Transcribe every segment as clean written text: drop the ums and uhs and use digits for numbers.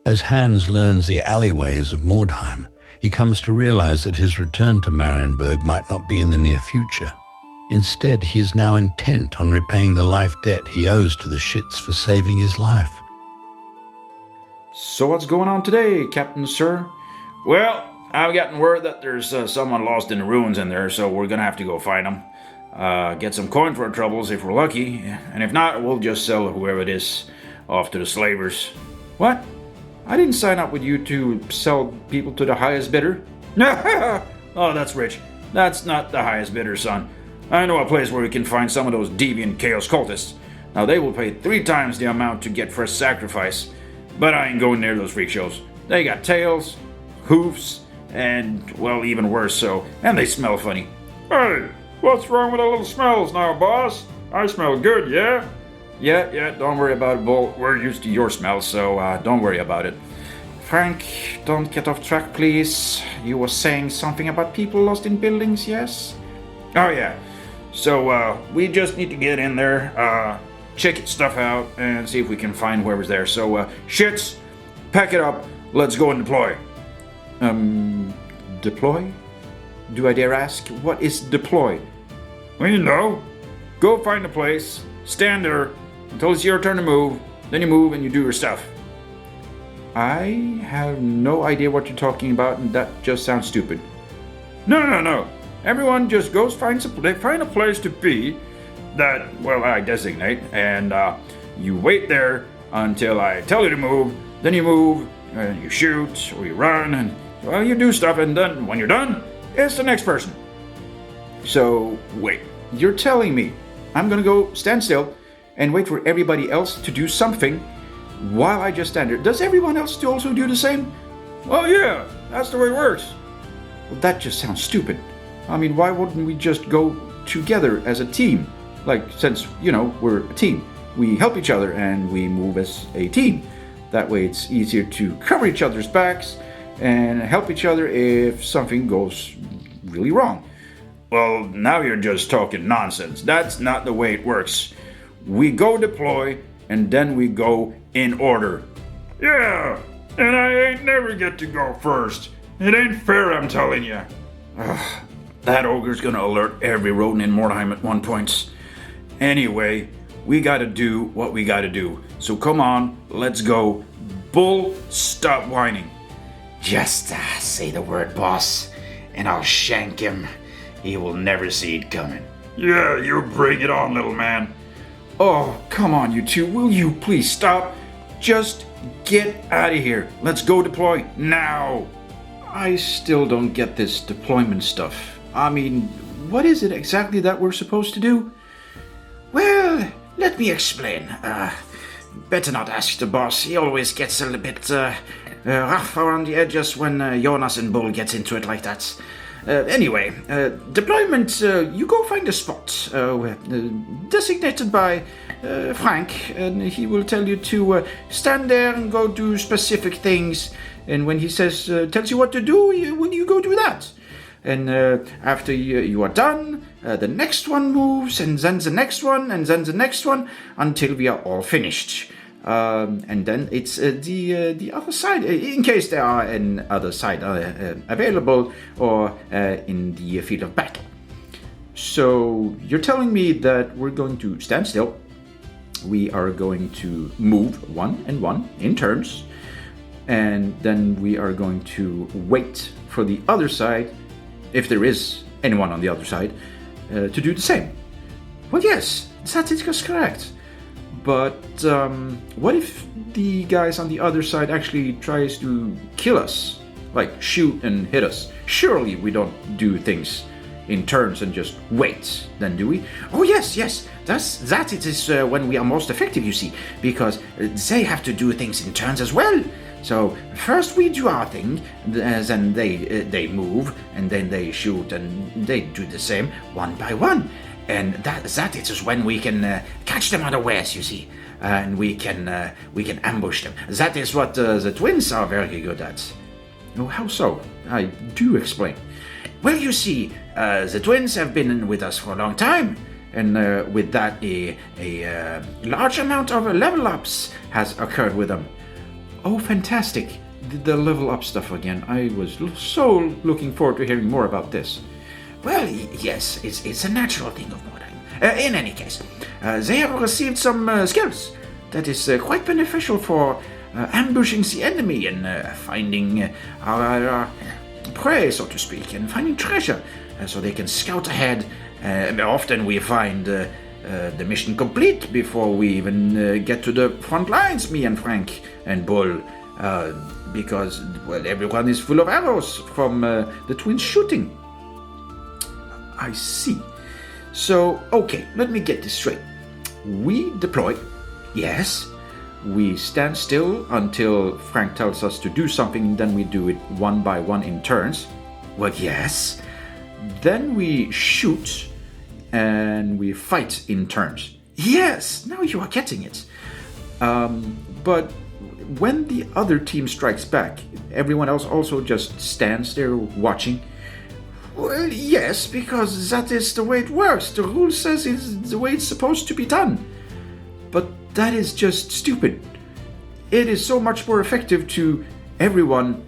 As Hanz learns the alleyways of Mordheim, he comes to realize that his return to Marienburg might not be in the near future. Instead, he is now intent on repaying the life debt he owes to the shits for saving his life. So what's going on today, Captain Sir? Well, I've gotten word that there's someone lost in the ruins in there, so we're gonna have to go find him. Get some coin for our troubles if we're lucky, and if not, we'll just sell whoever it is off to the slavers. What? I didn't sign up with you to sell people to the highest bidder. Oh, that's rich. That's not the highest bidder, son. I know a place where we can find some of those deviant chaos cultists. Now, they will pay 3 times the amount to get first sacrifice, but I ain't going near those freak shows. They got tails, hoofs, and, well, even worse so, and they smell funny. Hey, what's wrong with the little smells now, boss? I smell good, yeah? Yeah, don't worry about it, Bull. We're used to your smell, so don't worry about it. Frank, don't get off track, please. You were saying something about people lost in buildings, yes? Oh, yeah. So, we just need to get in there, check stuff out, and see if we can find whoever's there. So, shits, pack it up, let's go and deploy. Deploy? Do I dare ask? What is deploy? Well, you know, go find a place, stand there until it's your turn to move, then you move and you do your stuff. I have no idea what you're talking about, and that just sounds stupid. No. Everyone just goes find a place to be that, well, I designate, and you wait there until I tell you to move, then you move, and you shoot, or you run, and, well, you do stuff, and then when you're done, it's the next person. So, wait, you're telling me I'm gonna go stand still and wait for everybody else to do something while I just stand there? Does everyone else also do the same? Oh yeah, that's the way it works. Well, that just sounds stupid. I mean, why wouldn't we just go together as a team? Like, since, you know, we're a team, we help each other and we move as a team. That way it's easier to cover each other's backs and help each other if something goes really wrong. Well, now you're just talking nonsense. That's not the way it works. We go deploy, and then we go in order. Yeah, and I ain't never get to go first. It ain't fair, I'm telling you. That ogre's gonna alert every rodent in Mordheim at one point. Anyway, we gotta do what we gotta do. So come on, let's go. Bull, stop whining. Just say the word, boss, and I'll shank him. He will never see it coming. Yeah, you bring it on, little man. Oh, come on, you two. Will you please stop? Just get out of here. Let's go deploy now. I still don't get this deployment stuff. I mean, what is it exactly that we're supposed to do? Well, let me explain. Better not ask the boss. He always gets a little bit rough around the edges when Jonas and Bull gets into it like that. Anyway, deployment, you go find a spot designated by Frank, and he will tell you to stand there and go do specific things. And when he tells you what to do, you go do that. And after you are done, the next one moves, and then the next one, and then the next one, until we are all finished. And then it's the other side, in case there are an other side available, or in the field of battle. So you're telling me that we're going to stand still, we are going to move one and one in turns, and then we are going to wait for the other side, if there is anyone on the other side, to do the same. Well, yes, that is correct. But what if the guys on the other side actually tries to kill us? Like shoot and hit us? Surely we don't do things in turns and just wait, then do we? Oh yes, that it is when we are most effective, you see, because they have to do things in turns as well. So first we do our thing, then they move, and then they shoot, and they do the same one by one. And that it is when we can catch them unawares, you see, and we can ambush them. That is what the twins are very good at. Oh, how so? I do explain. Well, you see, the twins have been with us for a long time, and with that, a large amount of level ups has occurred with them. Oh, fantastic. The level up stuff again. I was so looking forward to hearing more about this. Well, yes, it's a natural thing of Mordheim. In any case, they have received some skills that is quite beneficial for ambushing the enemy and finding our prey, so to speak, and finding treasure, so they can scout ahead. Often we find the mission complete before we even get to the front lines, me and Frank and Bull, because, well, everyone is full of arrows from the twins shooting. I see. So, okay, let me get this straight. We deploy, yes. We stand still until Frank tells us to do something, and then we do it one by one in turns. Well, yes. Then we shoot, and we fight in turns. Yes, now you are getting it. But when the other team strikes back, everyone else also just stands there watching. Well, yes, because that is the way it works. The rule says it's the way it's supposed to be done. But that is just stupid. It is so much more effective to everyone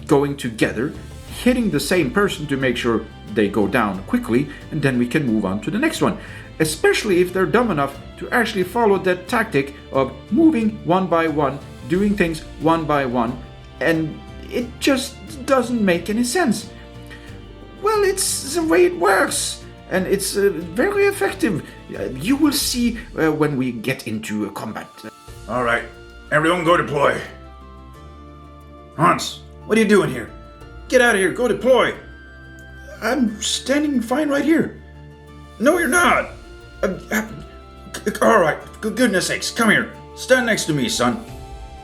going together, hitting the same person to make sure they go down quickly, and then we can move on to the next one. Especially if they're dumb enough to actually follow that tactic of moving one by one, doing things one by one, and it just doesn't make any sense. Well, it's the way it works, and it's very effective. You will see when we get into combat. All right, everyone go deploy. Hanz, what are you doing here? Get out of here, go deploy. I'm standing fine right here. No, you're not. All right, goodness sakes, come here. Stand next to me, son.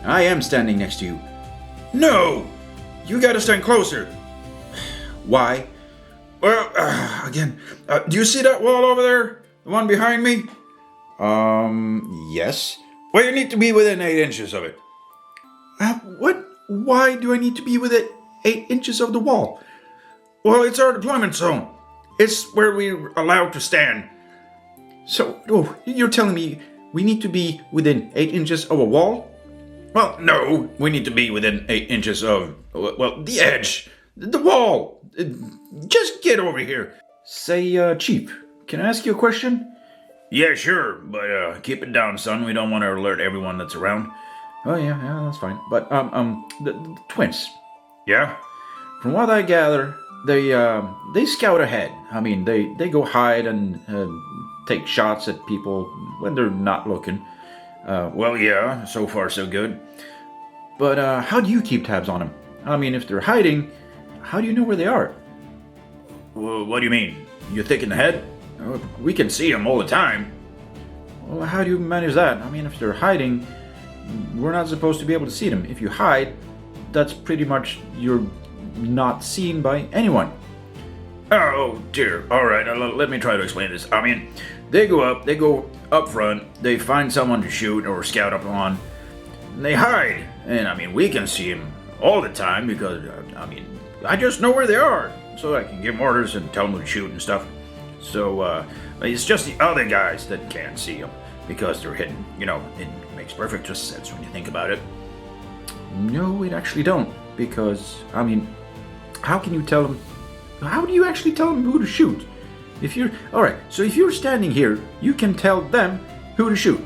I am standing next to you. No, you gotta stand closer. Why? Well, again, do you see that wall over there? The one behind me? Yes. Well, you need to be within 8 inches of it. What? Why do I need to be within 8 inches of the wall? Well, it's our deployment zone. It's where we're allowed to stand. So, you're telling me we need to be within 8 inches of a wall? Well, no, we need to be within 8 inches of, well, the edge, the wall. Just get over here. Say, Chief, can I ask you a question? Yeah, sure, but keep it down, son. We don't want to alert everyone that's around. Oh, yeah, that's fine. But, the twins. Yeah? From what I gather, they scout ahead. I mean, they go hide and take shots at people when they're not looking. Well, yeah, so far so good. But how do you keep tabs on them? I mean, if they're hiding, how do you know where they are? Well, what do you mean? You thick in the head? We can see them all the time. Well, how do you manage that? I mean, if they're hiding, we're not supposed to be able to see them. If you hide, that's pretty much you're not seen by anyone. Oh dear. All right, let me try to explain this. I mean, they go up front, they find someone to shoot or scout up on, and they hide. And I mean, we can see them all the time because, I mean, I just know where they are, so I can give them orders and tell them to shoot and stuff. So, it's just the other guys that can't see them because they're hidden. You know, it makes perfect sense when you think about it. No, it actually don't, because, I mean, how can you tell them? How do you actually tell them who to shoot? If you're alright, so if you're standing here, you can tell them who to shoot.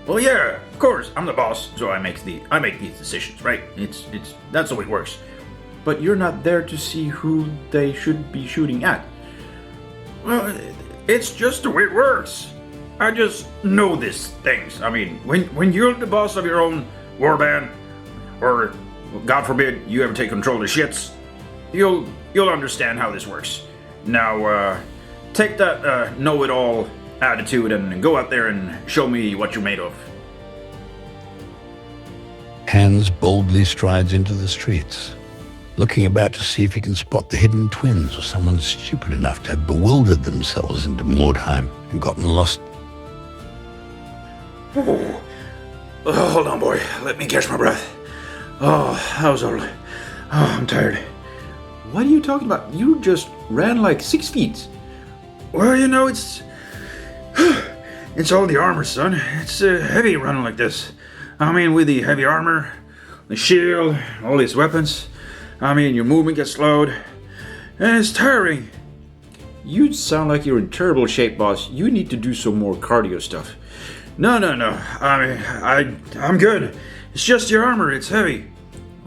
Well, yeah, of course, I'm the boss, so I make these decisions, right? It's that's the way it works. But you're not there to see who they should be shooting at. Well, it's just the way it works. I just know these things. I mean, when you're the boss of your own warband, or God forbid you ever take control of shits, you'll understand how this works. Now, take that know-it-all attitude and go out there and show me what you're made of. Hanz boldly strides into the streets, looking about to see if he can spot the hidden twins or someone stupid enough to have bewildered themselves into Mordheim and gotten lost. Oh, hold on, boy. Let me catch my breath. Oh, that was all. Oh, I'm tired. What are you talking about? You just ran like 6 feet. Well, you know, it's all the armor, son. It's heavy running like this. I mean, with the heavy armor, the shield, all these weapons. I mean, your movement gets slowed, and it's tiring. You sound like you're in terrible shape, boss. You need to do some more cardio stuff. No. I mean, I'm good. It's just your armor, it's heavy.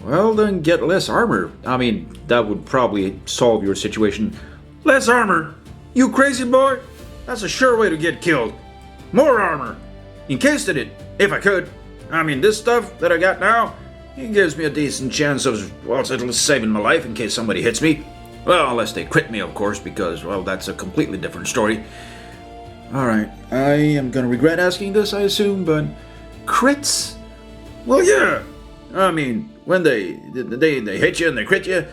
Well, then get less armor. I mean, that would probably solve your situation. Less armor? You crazy boy? That's a sure way to get killed. More armor. Encased in it, if I could. I mean, this stuff that I got now, it gives me a decent chance of, well, at least saving my life in case somebody hits me. Well, unless they crit me, of course, because, well, that's a completely different story. Alright, I am gonna regret asking this, I assume, but crits? Well, yeah. I mean, when they hit you and they crit you,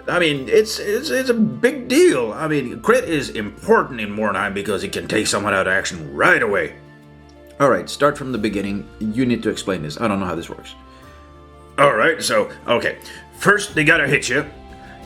I mean, it's a big deal. I mean, crit is important in Mordheim because it can take someone out of action right away. Alright, start from the beginning. You need to explain this. I don't know how this works. Alright, so, okay. First, they gotta hit you.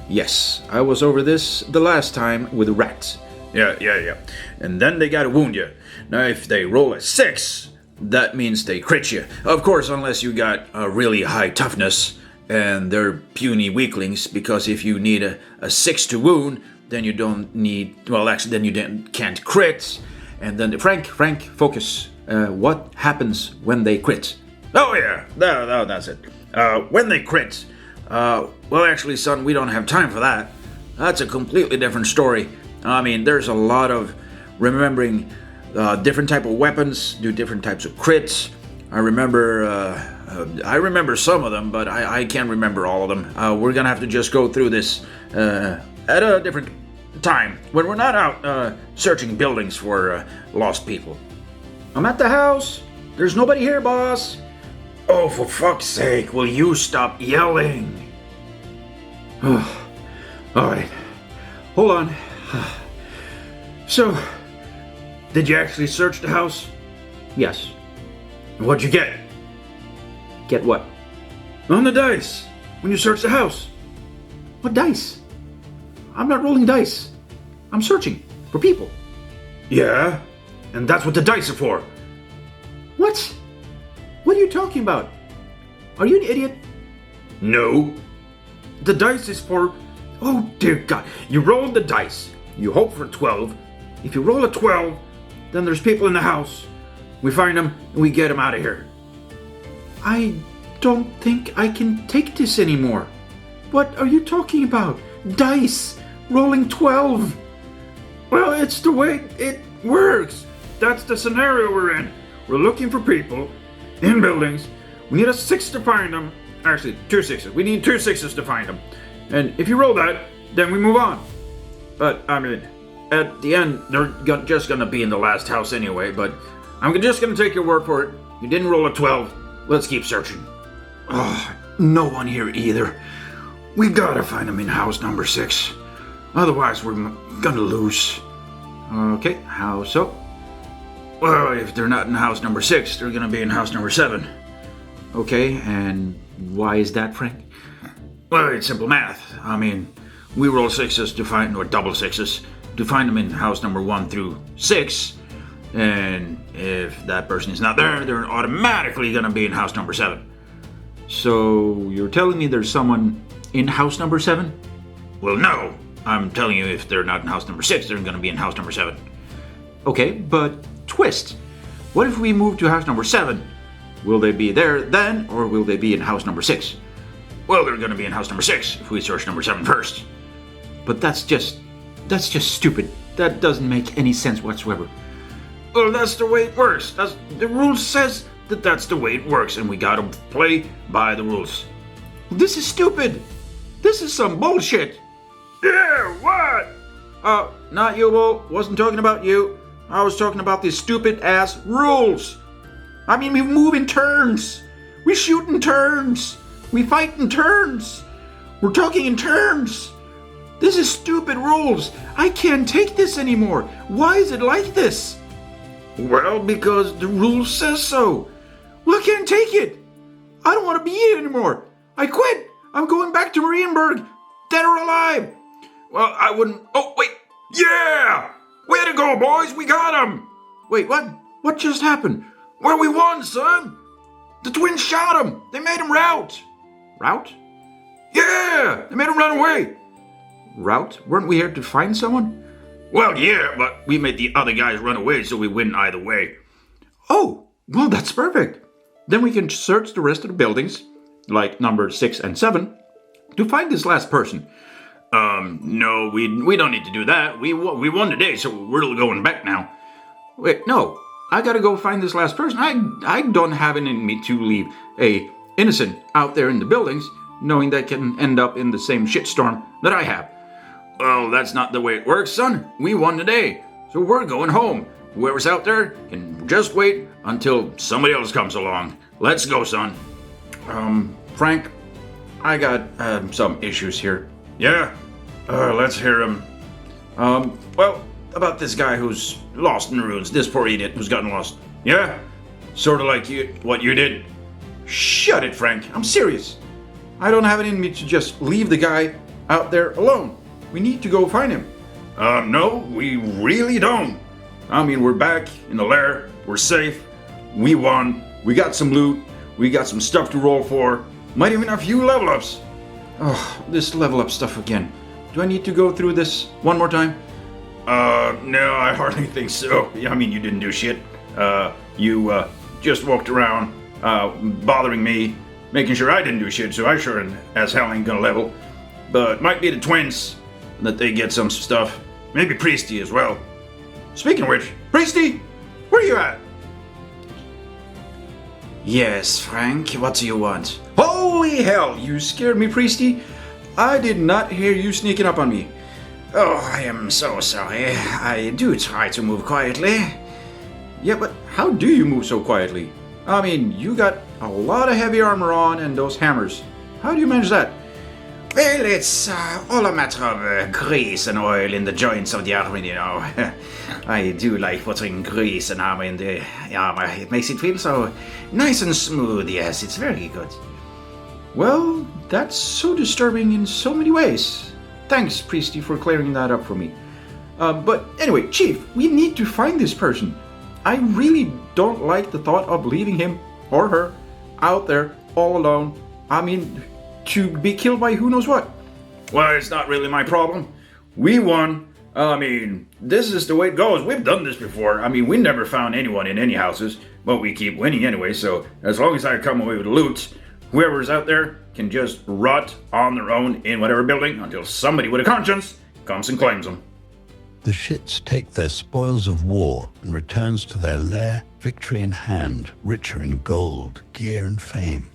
Yes, I was over this the last time with rats. Yeah. And then they gotta wound you. Now, if they roll a 6, that means they crit you. Of course, unless you got a really high toughness, and they're puny weaklings, because if you need a 6 to wound, then you don't need, well, actually, then you can't crit. And then, Frank, focus. What happens when they crit? Oh, yeah, that's it. When they crit, well, actually, son, we don't have time for that. That's a completely different story. I mean, there's a lot of remembering different type of weapons, do different types of crits. I remember some of them, but I can't remember all of them. We're gonna have to just go through this at a different time, when we're not out searching buildings for lost people. I'm at the house. There's nobody here, boss. Oh, for fuck's sake, will you stop yelling? Oh, all right. Hold on. So, did you actually search the house? Yes. What'd you get? Get what? On the dice, when you search the house. What dice? I'm not rolling dice. I'm searching for people. Yeah, and that's what the dice are for. What? What are you talking about? Are you an idiot? No. The dice is for... Oh, dear God. You roll the dice. You hope for 12. If you roll a 12, then there's people in the house. We find them, and we get them out of here. I don't think I can take this anymore. What are you talking about? Dice. Rolling 12. Well, it's the way it works. That's the scenario we're in. We're looking for people in buildings. We need a 6 to find them. Actually, 2 6s. We need 2 6s to find them. And if you roll that, then we move on. But, I mean, at the end, they're just going to be in the last house anyway. But I'm just going to take your word for it. You didn't roll a 12. Let's keep searching. Oh, no one here either. We gotta find them in house number 6. Otherwise, we're gonna lose. Okay, how so? Well, if they're not in house number 6, they're gonna be in house number 7. Okay, and why is that, Frank? Well, it's simple math. I mean, we roll 6s to find, or double 6s, to find them in house number 1 through 6. And if that person is not there, they're automatically gonna be in house number 7. So, you're telling me there's someone in house number 7? Well, no. I'm telling you, if they're not in house number 6, they're gonna be in house number 7. Okay, but twist. What if we move to house number 7? Will they be there then, or will they be in house number 6? Well, they're gonna be in house number 6 if we search number 7 first. But that's just stupid. That doesn't make any sense whatsoever. Well, that's the way it works. The rule says that's the way it works, and we gotta play by the rules. This is stupid. This is some bullshit. Yeah, what? Not you, Bull. Wasn't talking about you. I was talking about these stupid-ass rules. I mean, we move in turns. We shoot in turns. We fight in turns. We're talking in turns. This is stupid rules. I can't take this anymore. Why is it like this? Well, because the rule says so. Well, I can't take it. I don't want to be it anymore. I quit. I'm going back to Marienburg, dead or alive. Well, I wouldn't... Oh, wait. Yeah! Way to go, boys. We got him. Wait, what? What just happened? Well, we won, son. The twins shot him! They made him rout! Rout? Yeah! They made him run away! Rout? Weren't we here to find someone? Well, yeah, but we made the other guys run away, so we win either way. Oh, well, that's perfect. Then we can search the rest of the buildings, like number 6 and 7, to find this last person. No, we don't need to do that. We won today, so we're going back now. Wait, no. I gotta go find this last person. I don't have it in me to leave a innocent out there in the buildings, knowing they can end up in the same shitstorm that I have. Well, that's not the way it works, son. We won today, so we're going home. Whoever's out there can just wait until somebody else comes along. Let's go, son. Frank, I got some issues here. Yeah? Let's hear them. Well, about this guy who's lost in the ruins. This poor idiot who's gotten lost. Yeah? Sort of like what you did. Shut it, Frank. I'm serious. I don't have it in me to just leave the guy out there alone. We need to go find him. No, we really don't. I mean, we're back in the lair. We're safe. We won. We got some loot. We got some stuff to roll for. Might even have a few level ups. Oh, this level up stuff again. Do I need to go through this one more time? No, I hardly think so. I mean, you didn't do shit. You just walked around, bothering me, making sure I didn't do shit, so I sure as hell ain't gonna level. But might be the twins, that they get some stuff. Maybe Priesty as well. Speaking of which, Priesty, where you at? Yes, Frank, what do you want? Holy hell, you scared me, Priesty. I did not hear you sneaking up on me. Oh, I am so sorry. I do try to move quietly. Yeah, but how do you move so quietly? I mean, you got a lot of heavy armor on and those hammers. How do you manage that? Well, it's all a matter of grease and oil in the joints of the armor, you know. I do like putting grease and armor in the armor. It makes it feel so nice and smooth, yes, it's very good. Well, that's so disturbing in so many ways. Thanks, Priesty, for clearing that up for me. But anyway, Chief, we need to find this person. I really don't like the thought of leaving him or her out there all alone. I mean, to be killed by who knows what. Well, it's not really my problem. We won. I mean, this is the way it goes. We've done this before. I mean, we never found anyone in any houses, but we keep winning anyway, so as long as I come away with loot, whoever's out there can just rot on their own in whatever building until somebody with a conscience comes and claims them. The shits take their spoils of war and returns to their lair, victory in hand, richer in gold, gear and fame.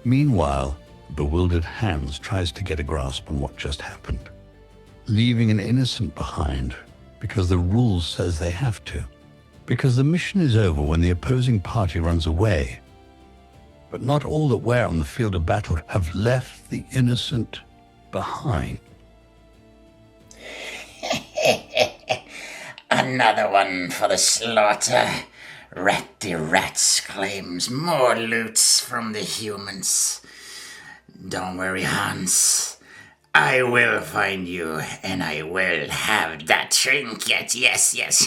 Meanwhile, bewildered Hanz tries to get a grasp on what just happened, leaving an innocent behind because the rules says they have to, because the mission is over when the opposing party runs away. But not all that were on the field of battle have left the innocent behind. Another one for the slaughter. Ratty Rats claims more loots from the humans. Don't worry, Hans. I will find you, and I will have that trinket. Yes, yes.